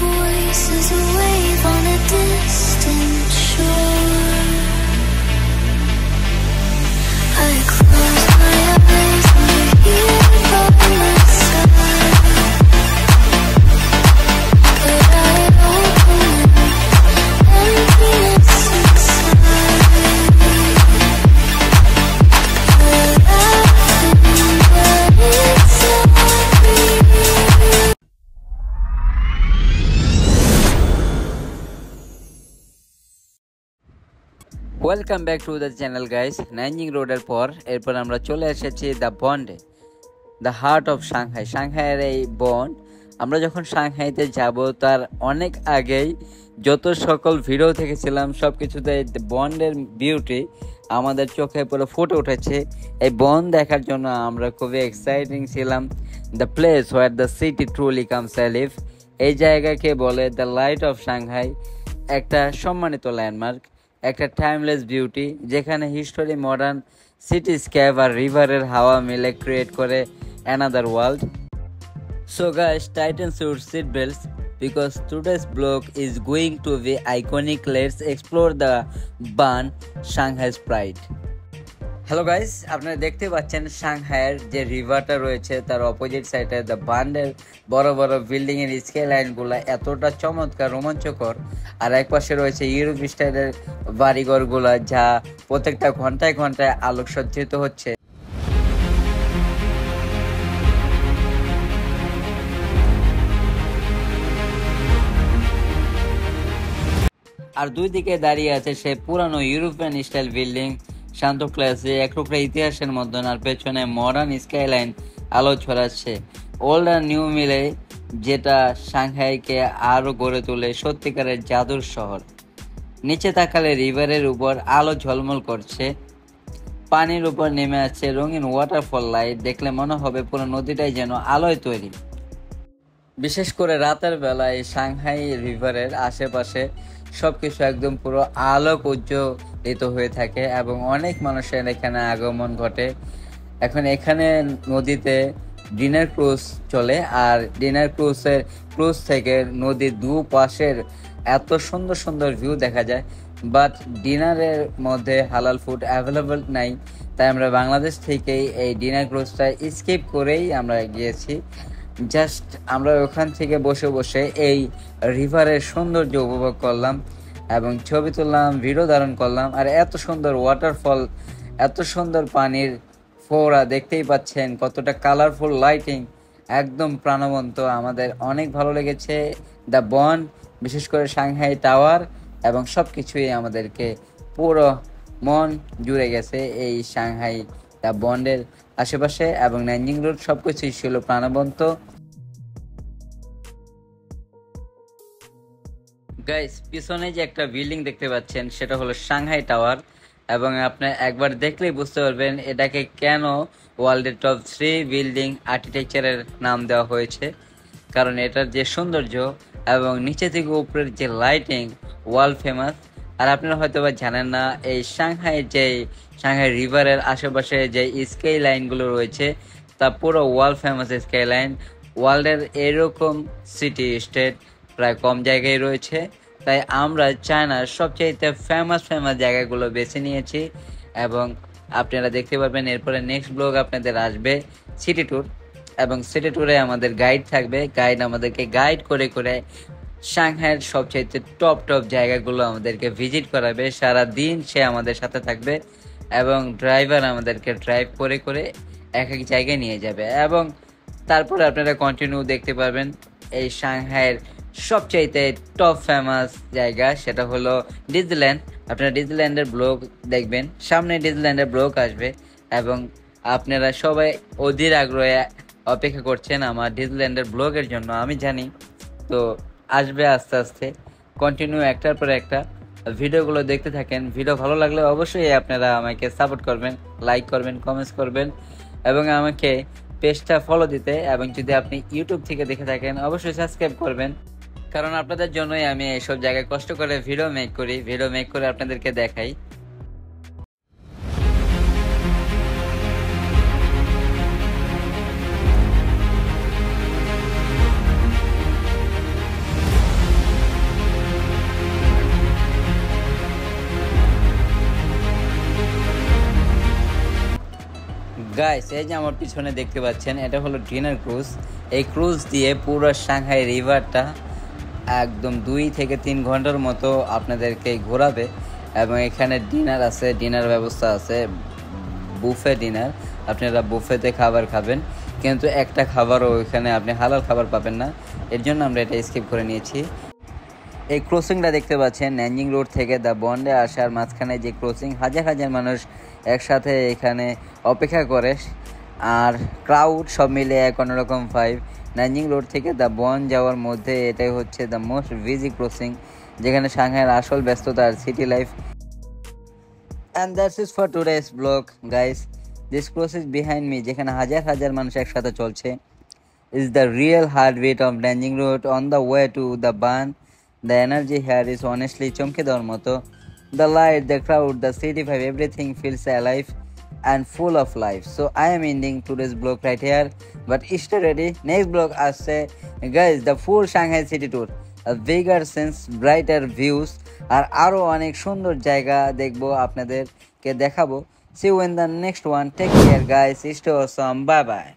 voice is a wave on a distant shore. I close my eyes and you're here by my side, but I open up emptiness inside. But I think that it's not real. Welcome back to the channel guys. Nanjing রোডের পর এরপর আমরা চলে এসেছি the বন্ডে, the heart of Shanghai. সাংহাইয়ের এই bond, আমরা যখন সাংহাইতে যাব তার অনেক আগেই যত সকল ভিডিও দেখেছিলাম সব কিছুতে বন্ডের বিউটি আমাদের চোখে পুরো ফুটে উঠেছে। এই বন্ড দেখার জন্য আমরা খুবই এক্সাইটিং ছিলাম। The place where the city truly comes alive, এই জায়গাকে বলে দ্য লাইট অফ সাংহাই, একটা সম্মানিত ল্যান্ডমার্ক, একটা টাইমলেস বিউটি যেখানে হিস্টোরি, মডার্ন সিটিস্কেপ আর রিভারের হাওয়া মিলে ক্রিয়েট করে another world. So guys, tighten your seat belts because today's vlog is going to be iconic. Let's explore the Bund, Shanghai's pride. Hello guys, আপনারা দেখতে পাচ্ছেন সাংহাইয়ের যে রিভারটা রয়েছে তার অপোজিট সাইডে দ্য বান্ডের বড় বড় বিল্ডিং এর স্কেল লাইনগুলো এতটা চমৎকার, রোমাঞ্চকর। আর এক পাশে রয়েছে ইউরোপ স্টাইলের বাড়িঘরগুলা যা প্রত্যেকটা ঘন্টায় ঘন্টায় আলোকসজ্জিত হচ্ছে। আর দুই দিকে দাঁড়িয়ে আছে সে পুরানো ইউরোপিয়ান স্টাইল বিল্ডিং, শান্ত ক্লাসে একটুকরা ইতিহাসের মধ্যে। আর পেছনে মডার্ন স্কাইলাইন আলো ছড়াচ্ছে, ওল্ড আর নিউ মিলে, যেটা সাংহাইকে আরো গড়ে তোলে সত্যিকারের জাদুর শহর। নিচে তাকালে রিভারের উপর আলো ঝলমল করছে, পানির উপর নেমে আছে রঙিন ওয়াটারফল লাইট, দেখলে মনে হবে পুরো নদীটাই যেন আলোয় তৈরি। বিশেষ করে রাতের বেলায় সাংহাই রিভারের আশেপাশে সবকিছু একদম পুরো আলোক উজ্জ্বলিত হয়ে থাকে এবং অনেক মানুষের এখানে আগমন ঘটে। এখন এখানে নদীতে ডিনার ক্রুজ চলে, আর ডিনার ক্রুজ থেকে নদীর দুপাশের এত সুন্দর সুন্দর ভিউ দেখা যায়। বাট ডিনারের মধ্যে হালাল ফুড অ্যাভেলেবল নাই, তাই আমরা বাংলাদেশ থেকেই এই ডিনার ক্রুজটা স্কিপ করেই আমরা গিয়েছি। জাস্ট আমরা ওখান থেকে বসে বসে এই রিভারের সৌন্দর্য উপভোগ করলাম এবং ছবি তুললাম, ভিডিও ধারণ করলাম। আর এত সুন্দর ওয়াটারফল, এত সুন্দর পানির ফোয়ারা, দেখতেই পাচ্ছেন কতটা কালারফুল লাইটিং, একদম প্রাণবন্ত। আমাদের অনেক ভালো লেগেছে দ্য বন্ড, বিশেষ করে সাংহাই টাওয়ার এবং সব কিছুই আমাদেরকে পুরো মন জুড়ে গেছে এই সাংহাই দ্য বন্ডের আশেপাশে। এবং নানজিং রোড সবকিছুই ছিল প্রাণবন্ত। গাইস, পিছনে যে একটা বিল্ডিং দেখতে পাচ্ছেন সেটা হলো সাংহাই টাওয়ার, এবং আপনি একবার দেখলেই বুঝতে পারবেন এটাকে কেন ওয়ার্ল্ডের টপ 3 বিল্ডিং আর্কিটেকচারের নাম দেওয়া হয়েছে। কারণ এটার যে সৌন্দর্য এবং নিচে থেকে উপরের যে লাইটিং ওয়ার্ল্ড ফেমাস। আর আপনারা হয়তো বা জানেন না, এই সাংহাই রিভারের আশেপাশে যে স্কাই লাইনগুলো রয়েছে তা পুরো ওয়ার্ল্ড ফেমাস স্কাই লাইন। ওয়ার্ল্ডের এরকম সিটি স্টেট প্রায় কম জায়গায় রয়েছে, তাই আমরা চায়নার সবচাইতে ফেমাস জায়গাগুলো বেছে নিয়েছি। এবং আপনারা দেখতে পারবেন এরপরে নেক্সট ব্লগ আপনাদের আসবে সিটি ট্যুর, এবং সিটি ট্যুরে আমাদের গাইড থাকবে। গাইড আমাদেরকে গাইড করে করে সাংহাইয়ের সবচাইতে টপ জায়গাগুলো আমাদেরকে ভিজিট করাবে। সারা দিন সে আমাদের সাথে থাকবে এবং ড্রাইভার আমাদেরকে ড্রাইভ করে করে এক এক জায়গায় নিয়ে যাবে। এবং তারপরে আপনারা কন্টিনিউ দেখতে পারবেন এই সাংহাইয়ের সবচাইতে টপ ফেমাস জায়গা, সেটা হলো ডিজনিল্যান্ড। আপনারা ডিজনিল্যান্ডের ব্লগ দেখবেন, সামনে ডিজনিল্যান্ডের ব্লগ আসবে এবং আপনারা সবাই অধীর আগ্রহে অপেক্ষা করছেন আমার ডিজনিল্যান্ডের ব্লগের জন্য। আমি জানি, তো আসবে আস্তে আস্তে। কন্টিনিউ একটার পর একটা ভিডিওগুলো দেখতে থাকেন। ভিডিও ভালো লাগলে অবশ্যই আপনারা আমাকে সাপোর্ট করবেন, লাইক করবেন, কমেন্টস করবেন এবং আমাকে পেজটা ফলো দিতে। এবং যদি আপনি ইউটিউব থেকে দেখে থাকেন অবশ্যই সাবস্ক্রাইব করবেন, কারণ আপনাদের জন্যই আমি এইসব জায়গায় কষ্ট করে ভিডিও মেক করে আপনাদেরকে দেখাই। গাইস, এই যে আমার পিছনে দেখতে পাচ্ছেন, এটা হলো ডিনার ক্রুজ। এই ক্রুজ দিয়ে পুরো সাংহাই রিভারটা একদম 2 থেকে 3 ঘন্টার মতো আপনাদেরকে ঘোরাবে। এবং এখানে ডিনার আছে, ডিনার ব্যবস্থা আছে, বুফে ডিনার। আপনারা বুফেতে খাবার খাবেন, কিন্তু একটা খাবারও এখানে আপনি হালাল খাবার পাবেন না। এর জন্য আমরা এটা স্কিপ করে নিয়েছি। এই ক্রসিংটা দেখতে পাচ্ছেন ন্যানজিং রোড থেকে দ্য বন্ডে আসার মাঝখানে যে ক্রসিং, হাজার হাজার মানুষ একসাথে এখানে অপেক্ষা করে। আর ক্রাউড সব মিলে এক অন্যরকম ভাইব। ন্যানজিং রোড থেকে দ্য বন যাওয়ার মধ্যে এটাই হচ্ছে দ্য মোস্ট বিজি ক্রসিং, যেখানে সাংহাইয়ের আসল ব্যস্ততা আর city life. And that's is for today's blog guys. This crossing behind me, যেখানে হাজার হাজার মানুষ একসাথে চলছে, is the real heartbeat of Nanjing Road on the way to the barn. The energy here is honestly চমকে দেওয়ার মতো. The light, the crowd, the city vibe, everything feels alive and full of life. So I am ending today's vlog right here. But stay ready, next vlog আসছে guys, the full Shanghai city tour, a bigger sense, brighter views, আর আরো অনেক সুন্দর জায়গা দেখবো, আপনাদেরকে দেখাবো। See you in the next one. Take care guys, stay awesome, bye bye.